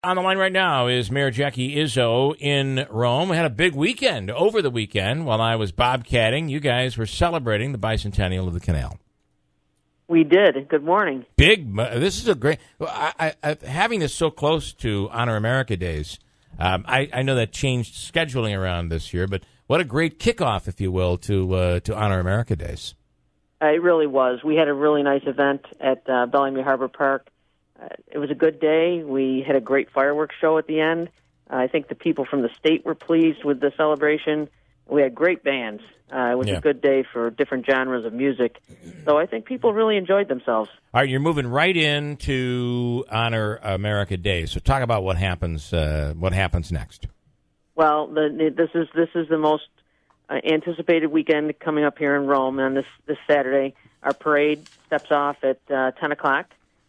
On the line right now is Mayor Jackie Izzo in Rome. We had a big weekend over the weekend while I was bobcatting. You guys were celebrating the bicentennial of the canal. We did. Good morning. This is a great... having this so close to Honor America Days, I know that changed scheduling around this year, but what a great kickoff, if you will, to Honor America Days. It really was. We had a really nice event at Bellamy Harbor Park. It was a good day. We had a great fireworks show at the end. I think the people from the state were pleased with the celebration. We had great bands. It was a good day for different genres of music. So I think people really enjoyed themselves. All right, you're moving right into Honor America Day. So talk about what happens next. Well, this is the most anticipated weekend coming up here in Rome on this Saturday. Our parade steps off at 10 o'clock.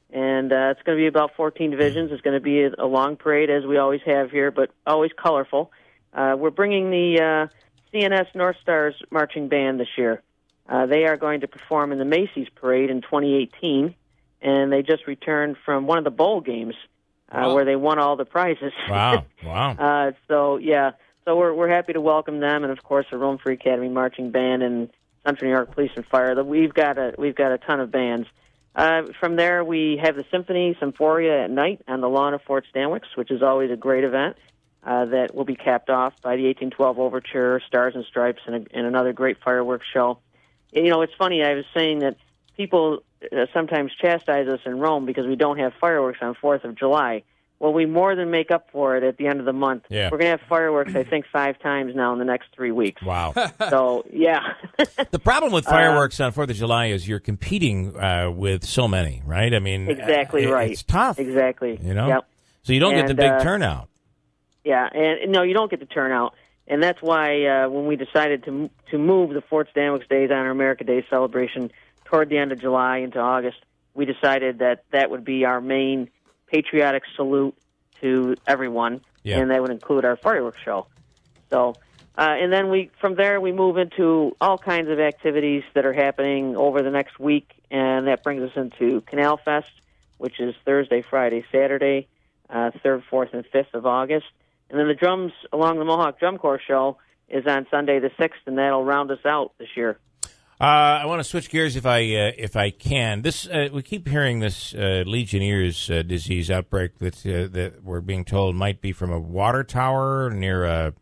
And it's going to be about 14 divisions. It's going to be a long parade, as we always have here, but always colorful. We're bringing the CNS North Stars Marching Band this year. They are going to perform in the Macy's Parade in 2018, and they just returned from one of the bowl games where they won all the prizes. Wow. So we're happy to welcome them, and, of course, the Rome Free Academy Marching Band and Central New York Police and Fire. We've got a ton of bands. From there, we have the Symphony Symphoria at night on the lawn of Fort Stanwix, which is always a great event that will be capped off by the 1812 Overture, Stars and Stripes, and another great fireworks show. You know, it's funny, I was saying that people sometimes chastise us in Rome because we don't have fireworks on 4th of July. Well, we more than make up for it at the end of the month. Yeah. We're going to have fireworks, I think, 5 times now in the next 3 weeks. Wow. So, yeah. The problem with fireworks on 4th of July is you're competing with so many, right? I mean, exactly right. It's tough. Exactly. You know? Yep. So you don't get the big turnout. Yeah, and no, you don't get the turnout. And that's why when we decided to move the Fort Stanwix Days Honor America Day celebration toward the end of July into August, we decided that would be our main patriotic salute to everyone, and that would include our fireworks show. So, and then from there we move into all kinds of activities that are happening over the next week, and that brings us into Canal Fest, which is Thursday, Friday, Saturday, 3rd, 4th, and 5th of August. And then the drums along the Mohawk Drum Corps show is on Sunday the 6th, and that'll round us out this year. I want to switch gears if I can. We keep hearing this Legionnaire's disease outbreak that we're being told might be from a water tower near a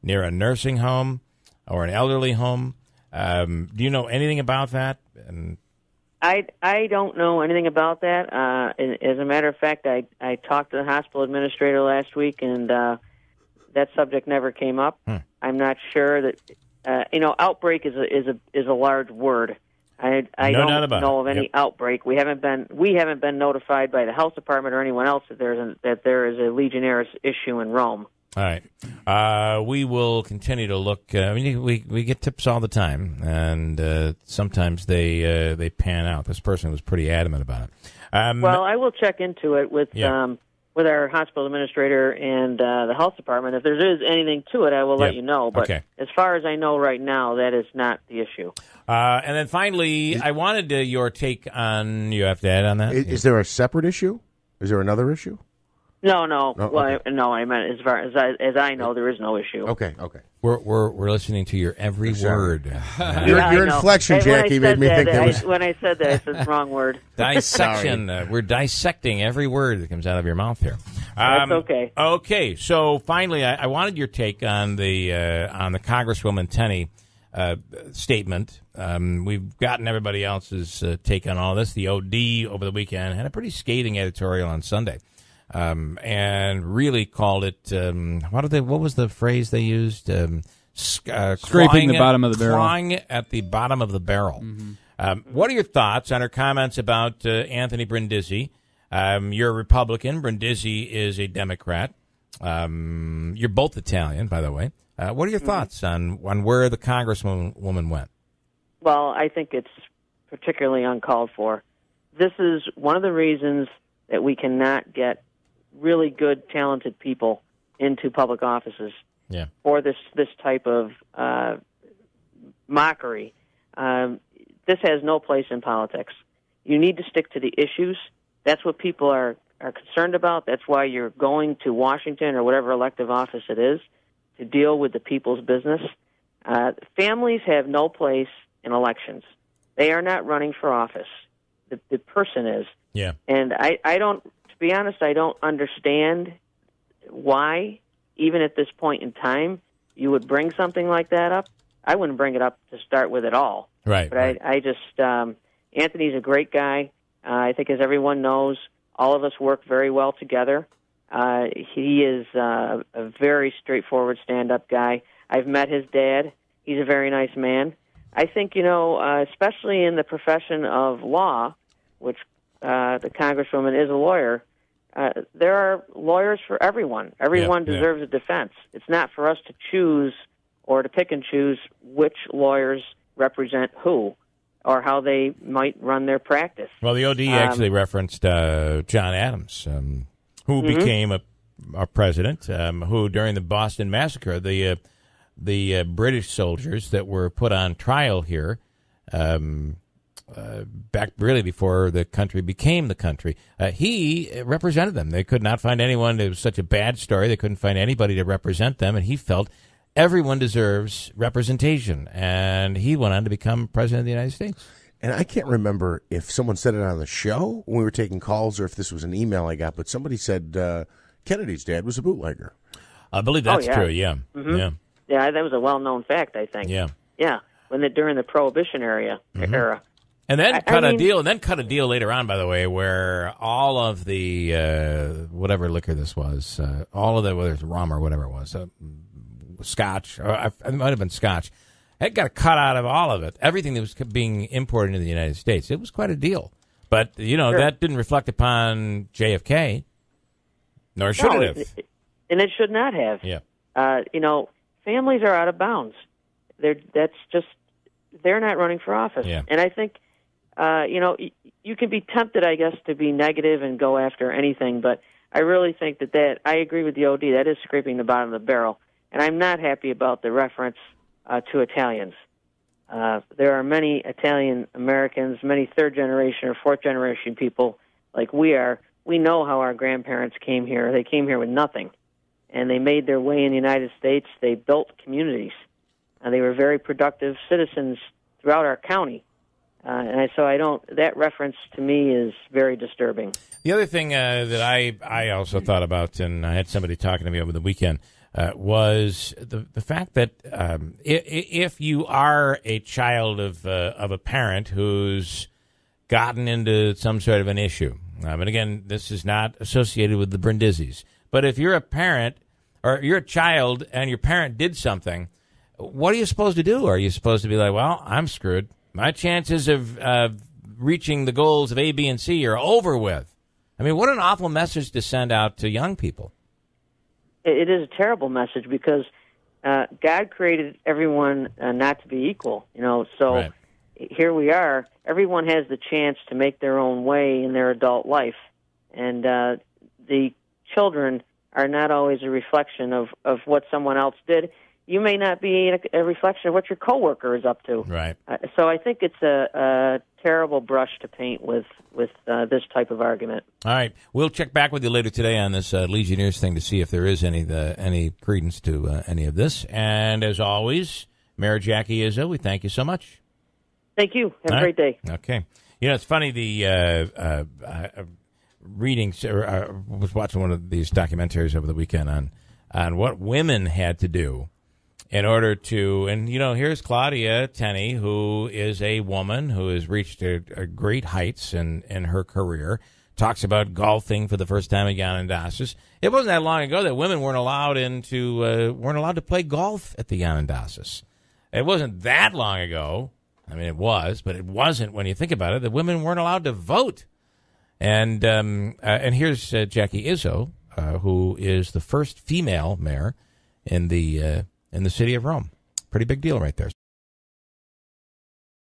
nursing home or an elderly home. Do you know anything about that? I don't know anything about that. As a matter of fact, I talked to the hospital administrator last week, and that subject never came up. I'm not sure that. Outbreak is a large word. I don't know of any outbreak. We haven't been notified by the health department or anyone else that there is a Legionnaire's issue in Rome. All right, we will continue to look. We get tips all the time, and sometimes they pan out. This person was pretty adamant about it. Well, I will check into it with our hospital administrator and the health department. If there is anything to it, I will let you know. But as far as I know right now, that is not the issue. And then finally, I wanted your take on, you have to add on that? Is there a separate issue? Is there another issue? No. I meant as far as I know, there is no issue. Okay. We're listening to your every word. Your inflection, Jackie, made me think there was. When I said that, I said the wrong word. Dissection. We're dissecting every word that comes out of your mouth here. That's okay. Okay. So finally, I wanted your take on the Congresswoman Tenney statement. We've gotten everybody else's take on all this. The OD over the weekend had a pretty scathing editorial on Sunday. And really called it, what was the phrase they used? Scraping the bottom of the barrel. Clawing at the bottom of the barrel. Mm-hmm. What are your thoughts on her comments about Anthony Brindisi? You're a Republican. Brindisi is a Democrat. You're both Italian, by the way. What are your thoughts on where the Congresswoman went? Well, I think it's particularly uncalled for. This is one of the reasons that we cannot get really good, talented people into public offices for this type of mockery. This has no place in politics. You need to stick to the issues. That's what people are are concerned about. That's why you're going to Washington or whatever elective office it is to deal with the people's business. Families have no place in elections. They are not running for office. The person is. Yeah. And I don't, to be honest, I don't understand why, even at this point in time, you would bring something like that up. I wouldn't bring it up to start with at all. Right. But right. I just, Anthony's a great guy. I think, as everyone knows, all of us work very well together. He is a very straightforward stand-up guy. I've met his dad. He's a very nice man. I think, especially in the profession of law, which the Congresswoman is a lawyer, there are lawyers for everyone. Everyone deserves a defense. It's not for us to choose or to pick and choose which lawyers represent who or how they might run their practice. Well, the OD actually referenced John Adams, who became a president, who during the Boston Massacre, the British soldiers that were put on trial here, back really before the country became the country, he represented them. They could not find anyone. It was such a bad story. They couldn't find anybody to represent them, and he felt everyone deserves representation, and he went on to become president of the United States. And I can't remember if someone said it on the show when we were taking calls or if this was an email I got, but somebody said Kennedy's dad was a bootlegger. I believe that's true, yeah. Mm-hmm. Yeah. Yeah, that was a well-known fact, I think. Yeah. Yeah, during the Prohibition era. And then cut a deal later on, by the way, where all of the whatever liquor this was, all of the, whether it's rum or whatever it was, Scotch, or it might have been Scotch, it got a cut out of all of it. Everything that was being imported into the United States. It was quite a deal. But, that didn't reflect upon JFK, nor should it have. And it should not have. Yeah. Families are out of bounds. They're not running for office. Yeah. And I think, you can be tempted, I guess, to be negative and go after anything, but I really think that I agree with the OD. That is scraping the bottom of the barrel. And I'm not happy about the reference to Italians. There are many Italian Americans, many third-generation or fourth-generation people like we are. We know how our grandparents came here. They came here with nothing, and they made their way in the United States. They built communities. They were very productive citizens throughout our county. That reference to me is very disturbing. The other thing that I also thought about, and I had somebody talking to me over the weekend, was the fact that if you are a child of a parent who's gotten into some sort of an issue, and again, this is not associated with the Brindisis, but if you're a parent or you're a child and your parent did something, what are you supposed to do? Are you supposed to be like, well, I'm screwed. My chances of reaching the goals of A, B, and C are over with. I mean, what an awful message to send out to young people. It is a terrible message because God created everyone not to be equal, so right. Here we are. Everyone has the chance to make their own way in their adult life, and the children are not always a reflection of what someone else did. You may not be a reflection of what your coworker is up to. Right. So I think it's a terrible brush to paint with this type of argument. All right. We'll check back with you later today on this Legionnaires thing to see if there is any credence to any of this. And as always, Mayor Jackie Izzo, we thank you so much. Thank you. Have a great day. Okay. It's funny, the readings, I was watching one of these documentaries over the weekend on what women had to do in order to, and here's Claudia Tenney, who is a woman who has reached a great heights in her career, talks about golfing for the first time at Yanendasas. It wasn't that long ago that women weren't allowed to play golf at the Yanendasas. It wasn't that long ago. I mean, it was, but it wasn't when you think about it. The women weren't allowed to vote. And here's Jackie Izzo, who is the first female mayor in the city of Rome. Pretty big deal right there.